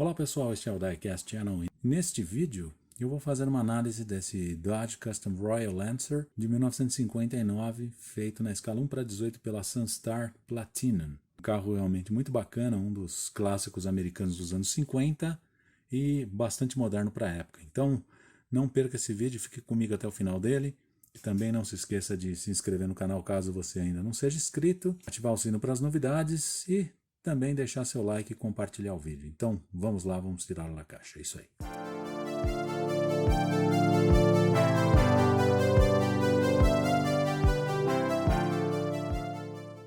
Olá pessoal, este é o Diecast Channel e neste vídeo eu vou fazer uma análise desse Dodge Custom Royal Lancer de 1959, feito na escala 1:18 pela Sunstar Platinum. Um carro realmente muito bacana, um dos clássicos americanos dos anos 50 e bastante moderno para a época. Então não perca esse vídeo, fique comigo até o final dele. E também não se esqueça de se inscrever no canal caso você ainda não seja inscrito, ativar o sino para as novidades e também deixar seu like e compartilhar o vídeo. Então vamos lá, vamos tirá-lo da caixa, é isso aí.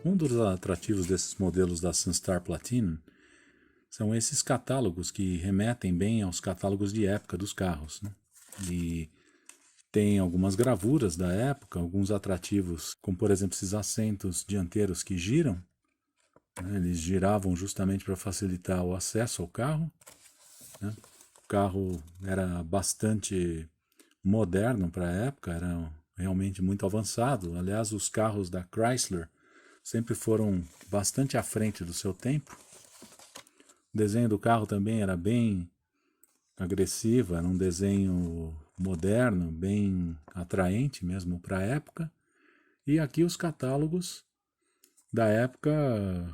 Um dos atrativos desses modelos da Sunstar Platinum são esses catálogos que remetem bem aos catálogos de época dos carros, né? E tem algumas gravuras da época, alguns atrativos, como por exemplo esses assentos dianteiros que giram. Eles giravam justamente para facilitar o acesso ao carro, né? O carro era bastante moderno para a época, era realmente muito avançado. Aliás, os carros da Chrysler sempre foram bastante à frente do seu tempo. O desenho do carro também era bem agressivo, era um desenho moderno, bem atraente mesmo para a época. E aqui os catálogos da época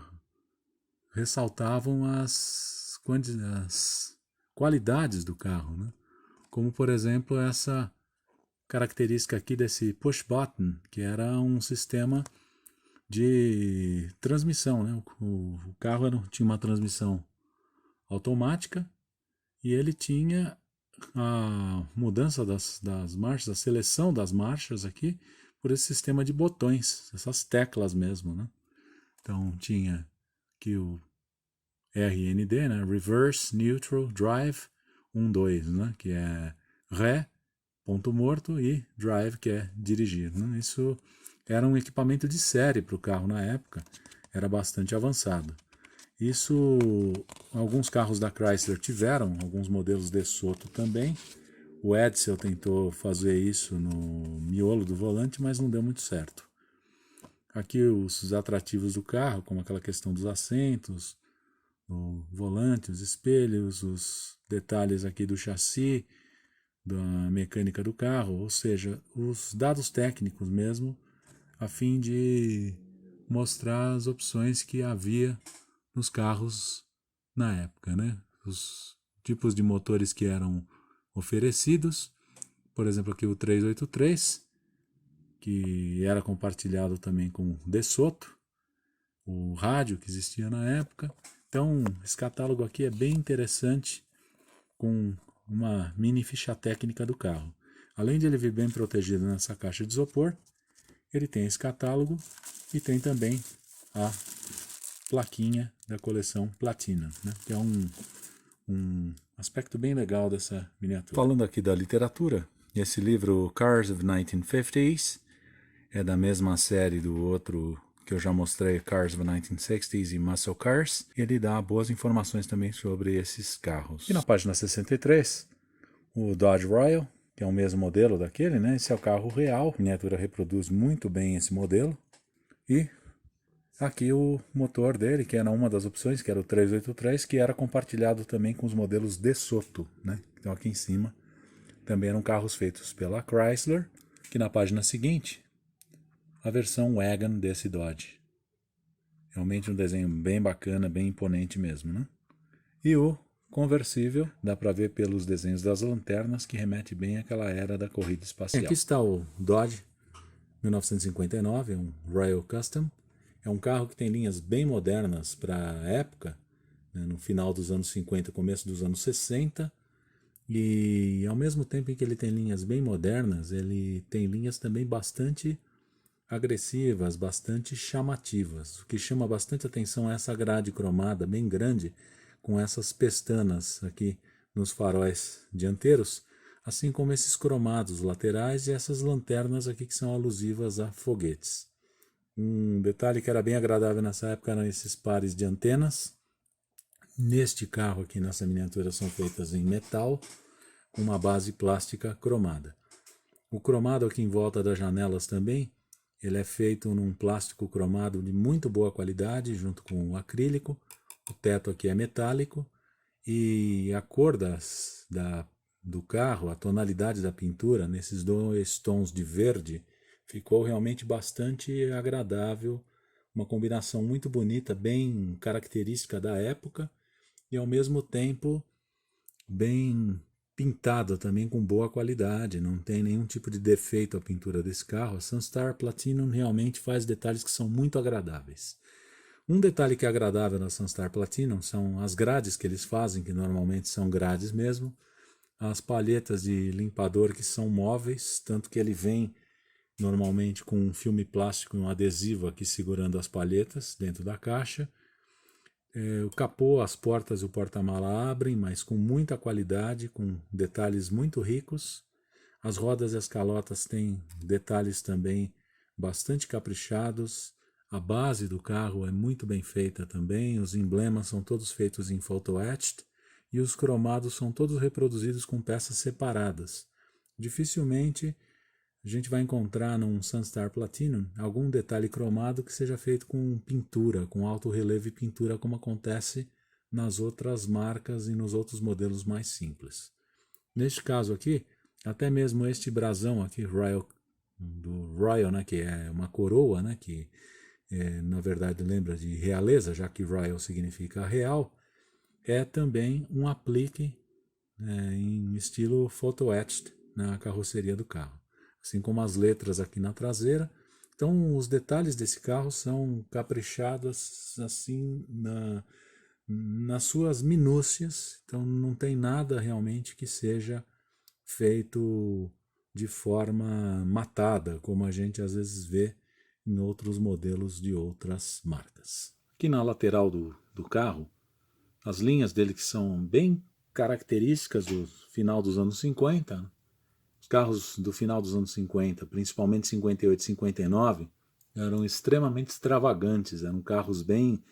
ressaltavam as qualidades do carro, né? Como por exemplo essa característica aqui desse push button, que era um sistema de transmissão, né? O carro tinha uma transmissão automática e ele tinha a mudança das marchas, a seleção das marchas aqui por esse sistema de botões, essas teclas mesmo, né? Então tinha aqui o RND, né? Reverse, Neutral, Drive, 1, 2, né? Que é Ré, ponto morto, e Drive, que é dirigir, né? Isso era um equipamento de série para o carro na época, era bastante avançado. Isso alguns carros da Chrysler tiveram, alguns modelos DeSoto também. O Edsel tentou fazer isso no miolo do volante, mas não deu muito certo. Aqui os atrativos do carro, como aquela questão dos assentos, o volante, os espelhos, os detalhes aqui do chassi, da mecânica do carro, ou seja, os dados técnicos mesmo, a fim de mostrar as opções que havia nos carros na época, né? Os tipos de motores que eram oferecidos, por exemplo aqui o 383, que era compartilhado também com o DeSoto, o rádio que existia na época. Então esse catálogo aqui é bem interessante, com uma mini ficha técnica do carro. Além de ele vir bem protegido nessa caixa de isopor, ele tem esse catálogo e tem também a plaquinha da coleção Platinum, né? Que é um aspecto bem legal dessa miniatura. Falando aqui da literatura, esse livro Cars of 1950s é da mesma série do outro que eu já mostrei, Cars of 1960s e Muscle Cars. Ele dá boas informações também sobre esses carros. E na página 63, o Dodge Royal, que é o mesmo modelo daquele, né? Esse é o carro real, a miniatura reproduz muito bem esse modelo. E aqui o motor dele, que era uma das opções, que era o 383, que era compartilhado também com os modelos DeSoto, né? Então aqui em cima também eram carros feitos pela Chrysler, que na página seguinte, a versão wagon desse Dodge. Realmente um desenho bem bacana, bem imponente mesmo, né? E o conversível, dá para ver pelos desenhos das lanternas, que remete bem àquela era da corrida espacial. Aqui está o Dodge 1959, um Royal Custom. É um carro que tem linhas bem modernas para a época, né, no final dos anos 50, começo dos anos 60. E ao mesmo tempo em que ele tem linhas bem modernas, ele tem linhas também bastante agressivas, bastante chamativas. O que chama bastante atenção é essa grade cromada bem grande, com essas pestanas aqui nos faróis dianteiros, assim como esses cromados laterais e essas lanternas aqui que são alusivas a foguetes. Um detalhe que era bem agradável nessa época eram esses pares de antenas. Neste carro aqui, nessa miniatura, são feitas em metal, com uma base plástica cromada. O cromado aqui em volta das janelas também, ele é feito num plástico cromado de muito boa qualidade, junto com o acrílico. O teto aqui é metálico E a cor do carro, a tonalidade da pintura, nesses dois tons de verde, ficou realmente bastante agradável, uma combinação muito bonita, bem característica da época e ao mesmo tempo bem pintada também com boa qualidade, não tem nenhum tipo de defeito a pintura desse carro. A Sunstar Platinum realmente faz detalhes que são muito agradáveis. Um detalhe que é agradável na Sunstar Platinum são as grades que eles fazem, que normalmente são grades mesmo, as palhetas de limpador que são móveis, tanto que ele vem normalmente com um filme plástico e um adesivo aqui segurando as palhetas dentro da caixa. O capô, as portas e o porta-mala abrem, mas com muita qualidade, com detalhes muito ricos. As rodas e as calotas têm detalhes também bastante caprichados. A base do carro é muito bem feita também. Os emblemas são todos feitos em photo etched e os cromados são todos reproduzidos com peças separadas. Dificilmente a gente vai encontrar num Sunstar Platinum algum detalhe cromado que seja feito com pintura, com alto relevo e pintura, como acontece nas outras marcas e nos outros modelos mais simples. Neste caso aqui, até mesmo este brasão aqui, do Royal, né, que é uma coroa, né, que na verdade lembra de realeza, já que Royal significa real, é também um aplique em estilo photo etched na carroceria do carro, assim como as letras aqui na traseira. Então os detalhes desse carro são caprichados assim nas suas minúcias, então não tem nada realmente que seja feito de forma matada, como a gente às vezes vê em outros modelos de outras marcas. Aqui na lateral do carro, as linhas dele que são bem características do final dos anos 50, os carros do final dos anos 50, principalmente 58 e 59, eram extremamente extravagantes, eram carros bem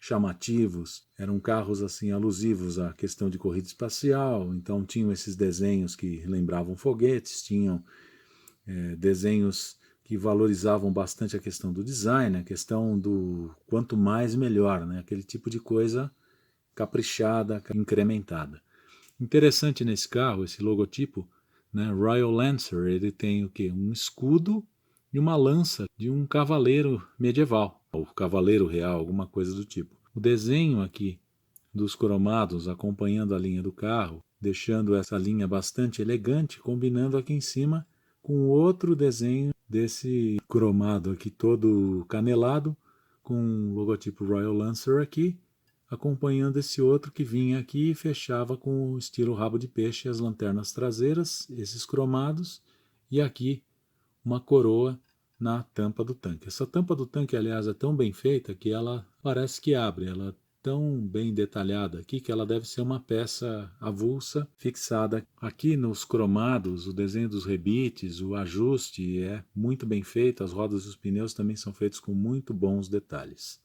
chamativos, eram carros assim alusivos à questão de corrida espacial, então tinham esses desenhos que lembravam foguetes, tinham desenhos que valorizavam bastante a questão do design, a questão do quanto mais melhor, né? Aquele tipo de coisa caprichada, incrementada. Interessante nesse carro, esse logotipo, né, Royal Lancer, ele tem o quê? Um escudo e uma lança de um cavaleiro medieval, ou cavaleiro real, alguma coisa do tipo. O desenho aqui dos cromados acompanhando a linha do carro, deixando essa linha bastante elegante, combinando aqui em cima com outro desenho desse cromado aqui todo canelado, com o logotipo Royal Lancer aqui, acompanhando esse outro que vinha aqui e fechava com o estilo rabo de peixe, as lanternas traseiras, esses cromados, e aqui uma coroa na tampa do tanque. Essa tampa do tanque, aliás, é tão bem feita que ela parece que abre, ela é tão bem detalhada aqui que ela deve ser uma peça avulsa fixada aqui nos cromados. O desenho dos rebites, o ajuste é muito bem feito, as rodas e os pneus também são feitos com muito bons detalhes.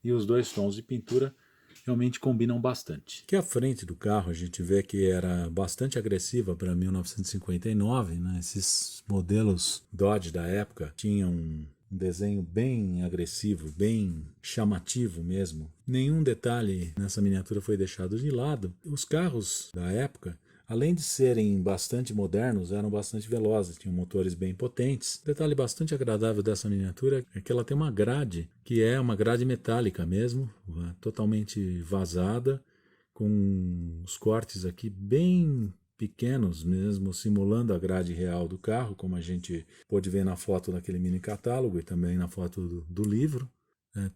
E os dois tons de pintura realmente combinam bastante. Aqui à frente do carro a gente vê que era bastante agressiva para 1959, né? Esses modelos Dodge da época tinham um desenho bem agressivo, bem chamativo mesmo. Nenhum detalhe nessa miniatura foi deixado de lado. Os carros da época, além de serem bastante modernos, eram bastante velozes, tinham motores bem potentes. O detalhe bastante agradável dessa miniatura é que ela tem uma grade, que é uma grade metálica mesmo, totalmente vazada, com os cortes aqui bem pequenos mesmo, simulando a grade real do carro, como a gente pôde ver na foto daquele mini catálogo e também na foto do livro.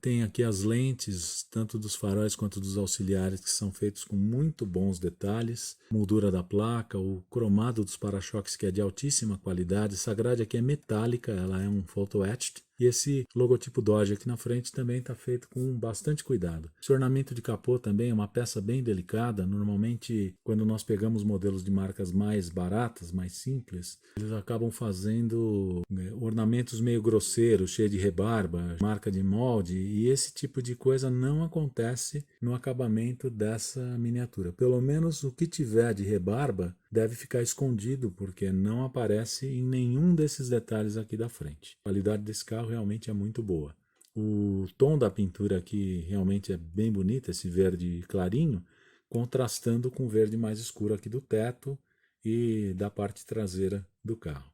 Tem aqui as lentes, tanto dos faróis quanto dos auxiliares, que são feitos com muito bons detalhes. Moldura da placa, o cromado dos para-choques, que é de altíssima qualidade. Essa grade aqui é metálica, ela é um photo etched. E esse logotipo Dodge aqui na frente também está feito com bastante cuidado. Esse ornamento de capô também é uma peça bem delicada. Normalmente, quando nós pegamos modelos de marcas mais baratas, mais simples, eles acabam fazendo ornamentos meio grosseiros, cheios de rebarba, marca de molde, e esse tipo de coisa não acontece no acabamento dessa miniatura. Pelo menos o que tiver de rebarba deve ficar escondido, porque não aparece em nenhum desses detalhes aqui da frente. A qualidade desse carro realmente é muito boa. O tom da pintura aqui realmente é bem bonito, esse verde clarinho, contrastando com o verde mais escuro aqui do teto e da parte traseira do carro.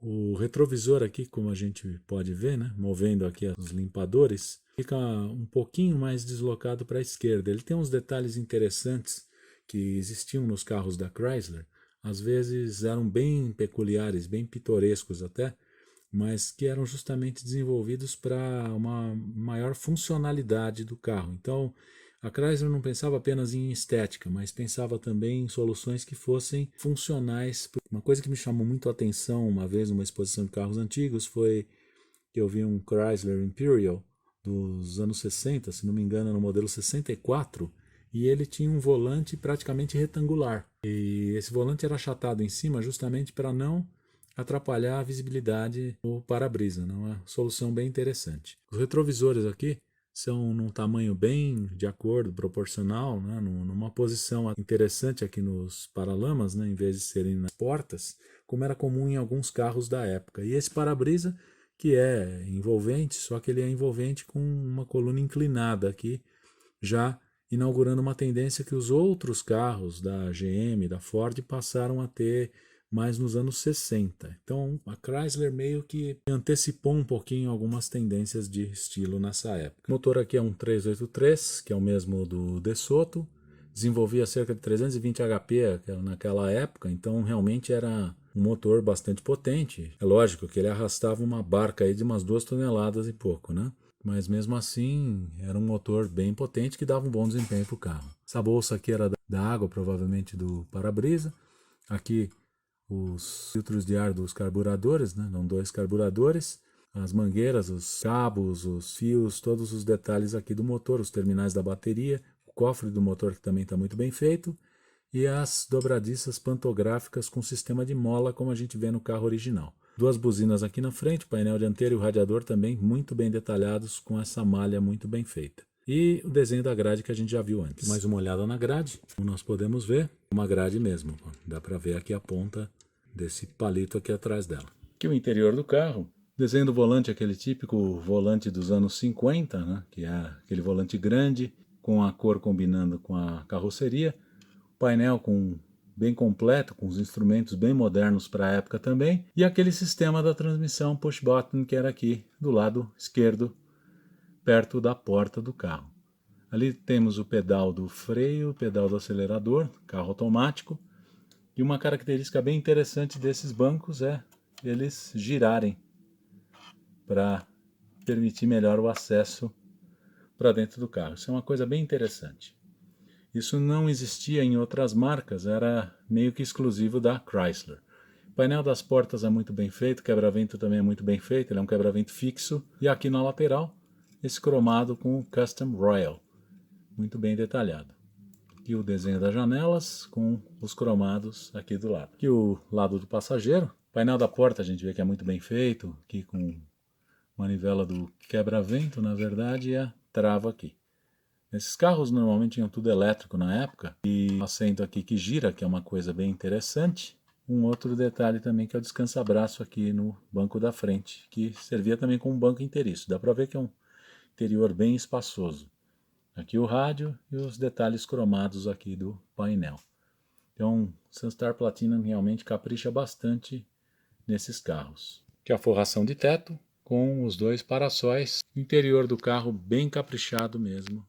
O retrovisor aqui, como a gente pode ver, né, movendo aqui os limpadores, fica um pouquinho mais deslocado para a esquerda. Ele tem uns detalhes interessantes que existiam nos carros da Chrysler, às vezes eram bem peculiares, bem pitorescos até, mas que eram justamente desenvolvidos para uma maior funcionalidade do carro. Então, a Chrysler não pensava apenas em estética, mas pensava também em soluções que fossem funcionais. Uma coisa que me chamou muito a atenção uma vez numa exposição de carros antigos foi que eu vi um Chrysler Imperial dos anos 60, se não me engano, no modelo 64, e ele tinha um volante praticamente retangular. E esse volante era achatado em cima justamente para não atrapalhar a visibilidade do para-brisa. Uma solução bem interessante. Os retrovisores aqui são num tamanho bem de acordo, proporcional, né, numa posição interessante aqui nos paralamas, né, em vez de serem nas portas, como era comum em alguns carros da época. E esse para-brisa, que é envolvente, só que ele é envolvente com uma coluna inclinada aqui, já inaugurando uma tendência que os outros carros da GM, da Ford, passaram a ter mais nos anos 60. Então a Chrysler meio que antecipou um pouquinho algumas tendências de estilo nessa época. O motor aqui é um 383, que é o mesmo do DeSoto, desenvolvia cerca de 320 HP naquela época, então realmente era um motor bastante potente. É lógico que ele arrastava uma barca aí de umas 2 toneladas e pouco, né? Mas mesmo assim era um motor bem potente que dava um bom desempenho para o carro. Essa bolsa aqui era da água, provavelmente do para-brisa. Aqui os filtros de ar dos carburadores, né? São 2 carburadores, as mangueiras, os cabos, os fios, todos os detalhes aqui do motor, os terminais da bateria, o cofre do motor que também está muito bem feito e as dobradiças pantográficas com sistema de mola como a gente vê no carro original. 2 buzinas aqui na frente, o painel dianteiro e o radiador também muito bem detalhados com essa malha muito bem feita. E o desenho da grade que a gente já viu antes. Mais uma olhada na grade, como nós podemos ver, uma grade mesmo. Dá para ver aqui a ponta desse palito aqui atrás dela. Aqui o interior do carro. Desenho do volante, aquele típico volante dos anos 50, né? Que é aquele volante grande, com a cor combinando com a carroceria. Painel bem completo, com os instrumentos bem modernos para a época também. E aquele sistema da transmissão push button que era aqui do lado esquerdo, perto da porta do carro. Ali temos o pedal do freio, o pedal do acelerador, carro automático. E uma característica bem interessante desses bancos é eles girarem para permitir melhor o acesso para dentro do carro. Isso é uma coisa bem interessante. Isso não existia em outras marcas, era meio que exclusivo da Chrysler. O painel das portas é muito bem feito, o quebra-vento também é muito bem feito, ele é um quebra-vento fixo. E aqui na lateral, esse cromado com o Custom Royal, muito bem detalhado. Aqui o desenho das janelas com os cromados aqui do lado. Aqui o lado do passageiro, o painel da porta a gente vê que é muito bem feito, aqui com manivela do quebra-vento, na verdade, e a trava aqui. Esses carros normalmente tinham tudo elétrico na época, e o assento aqui que gira, que é uma coisa bem interessante. Um outro detalhe também que é o descansa-braço aqui no banco da frente, que servia também como um banco inteiriço. Dá para ver que é um interior bem espaçoso. Aqui o rádio e os detalhes cromados aqui do painel. Então, Sunstar Platinum realmente capricha bastante nesses carros. Aqui a forração de teto com os 2 para-sóis. Interior do carro bem caprichado mesmo.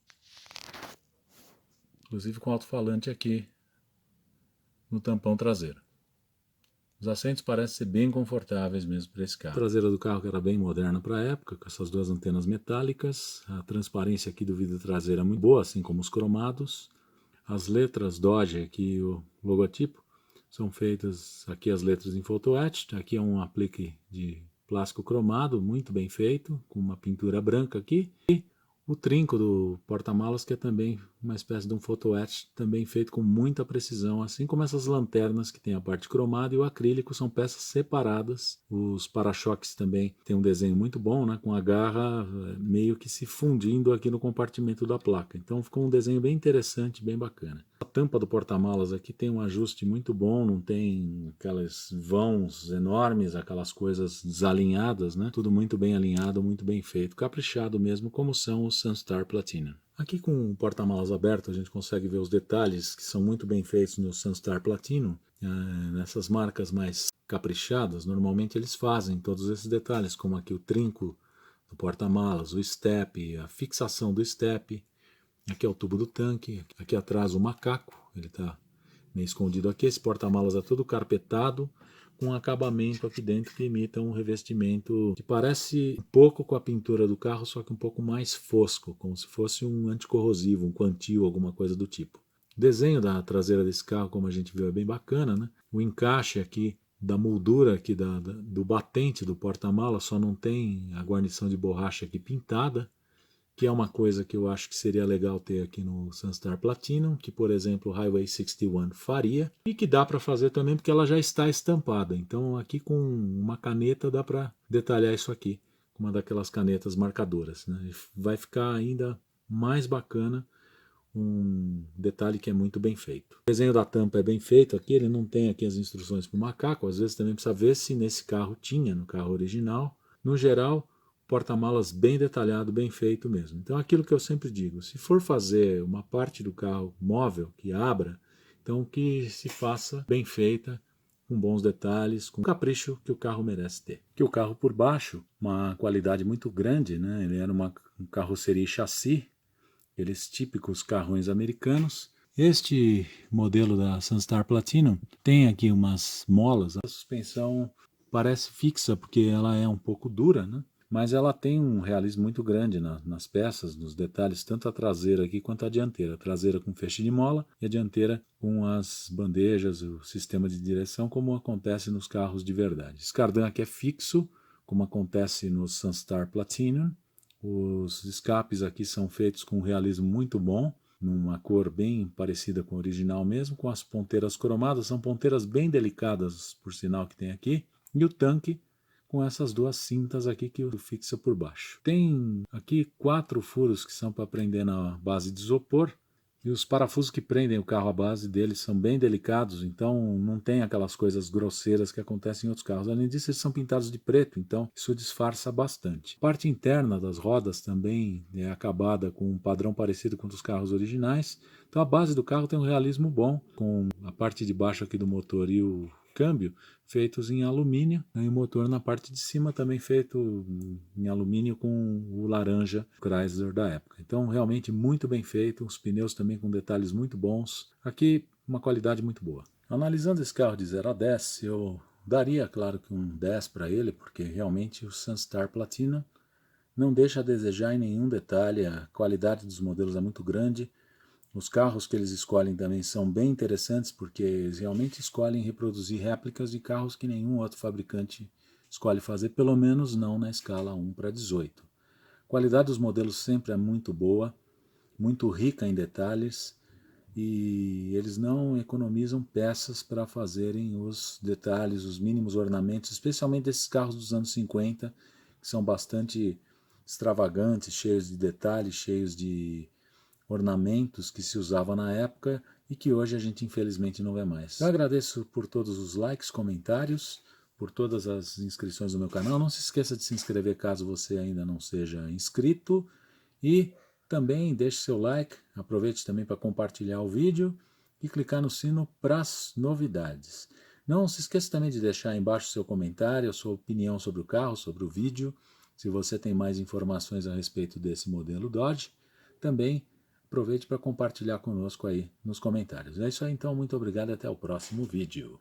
Inclusive com alto-falante aqui no tampão traseiro. Os assentos parecem ser bem confortáveis mesmo para esse carro. A traseira do carro que era bem moderna para a época, com essas 2 antenas metálicas. A transparência aqui do vidro traseiro é muito boa, assim como os cromados. As letras Dodge aqui, o logotipo, são feitas aqui as letras em photo etched. Aqui é um aplique de plástico cromado, muito bem feito, com uma pintura branca aqui. E o trinco do porta-malas, que é também uma espécie de um photo etch, também feito com muita precisão, assim como essas lanternas que tem a parte cromada, e o acrílico são peças separadas. Os para-choques também tem um desenho muito bom, né, com a garra meio que se fundindo aqui no compartimento da placa. Então ficou um desenho bem interessante, bem bacana. A tampa do porta-malas aqui tem um ajuste muito bom, não tem aquelas vãos enormes, aquelas coisas desalinhadas, né? Tudo muito bem alinhado, muito bem feito, caprichado mesmo, como são os Sunstar Platinum. Aqui com o porta-malas aberto a gente consegue ver os detalhes que são muito bem feitos no Sunstar Platinum. Nessas marcas mais caprichadas, normalmente eles fazem todos esses detalhes, como aqui o trinco do porta-malas, o step, a fixação do step. Aqui é o tubo do tanque, aqui atrás o macaco, ele está meio escondido aqui. Esse porta-malas é todo carpetado, com um acabamento aqui dentro que imita um revestimento que parece um pouco com a pintura do carro, só que um pouco mais fosco, como se fosse um anticorrosivo, um Quantil, alguma coisa do tipo. O desenho da traseira desse carro, como a gente viu, é bem bacana, né? O encaixe aqui da moldura aqui do batente do porta-mala só não tem a guarnição de borracha aqui pintada, que é uma coisa que eu acho que seria legal ter aqui no Sunstar Platinum, que por exemplo o Highway 61 faria, e que dá para fazer também porque ela já está estampada. Então aqui com uma caneta dá para detalhar isso aqui, com uma daquelas canetas marcadoras, né? Vai ficar ainda mais bacana, um detalhe que é muito bem feito. O desenho da tampa é bem feito aqui, ele não tem aqui as instruções para o macaco, às vezes também precisa ver se nesse carro tinha, no carro original. No geral, porta-malas bem detalhado, bem feito mesmo. Então aquilo que eu sempre digo, se for fazer uma parte do carro móvel que abra, então que se faça bem feita, com bons detalhes, com o capricho que o carro merece ter. Que o carro por baixo, uma qualidade muito grande, né? Ele era uma carroceria e chassi, aqueles típicos carrões americanos. Este modelo da Sunstar Platinum tem aqui umas molas, a suspensão parece fixa porque ela é um pouco dura, né? Mas ela tem um realismo muito grande nas peças, nos detalhes, tanto a traseira aqui quanto a dianteira. A traseira com feixe de mola e a dianteira com as bandejas, o sistema de direção, como acontece nos carros de verdade. Esse cardan aqui é fixo, como acontece no Sunstar Platinum. Os escapes aqui são feitos com um realismo muito bom, numa cor bem parecida com a original mesmo, com as ponteiras cromadas, são ponteiras bem delicadas, por sinal que tem aqui, e o tanque com essas duas cintas aqui que fixa por baixo. Tem aqui 4 furos que são para prender na base de isopor, e os parafusos que prendem o carro à base deles são bem delicados, então não tem aquelas coisas grosseiras que acontecem em outros carros. Além disso, eles são pintados de preto, então isso disfarça bastante. A parte interna das rodas também é acabada com um padrão parecido com os carros originais. Então a base do carro tem um realismo bom, com a parte de baixo aqui do motor e o câmbio feitos em alumínio, né, e o motor na parte de cima também feito em alumínio com o laranja Chrysler da época. Então realmente muito bem feito, os pneus também com detalhes muito bons, aqui uma qualidade muito boa. Analisando esse carro de 0 a 10, eu daria claro que um 10 para ele, porque realmente o Sunstar Platinum não deixa a desejar em nenhum detalhe, a qualidade dos modelos é muito grande. Os carros que eles escolhem também são bem interessantes, porque eles realmente escolhem reproduzir réplicas de carros que nenhum outro fabricante escolhe fazer, pelo menos não na escala 1:18. A qualidade dos modelos sempre é muito boa, muito rica em detalhes, e eles não economizam peças para fazerem os detalhes, os mínimos ornamentos, especialmente esses carros dos anos 50, que são bastante extravagantes, cheios de detalhes, cheios de ornamentos que se usava na época e que hoje a gente infelizmente não vê mais. Eu agradeço por todos os likes, comentários, por todas as inscrições no meu canal. Não se esqueça de se inscrever caso você ainda não seja inscrito e também deixe seu like, aproveite também para compartilhar o vídeo e clicar no sino para as novidades. Não se esqueça também de deixar embaixo seu comentário, a sua opinião sobre o carro, sobre o vídeo, se você tem mais informações a respeito desse modelo Dodge. Também aproveite para compartilhar conosco aí nos comentários. É isso aí então, muito obrigado e até o próximo vídeo.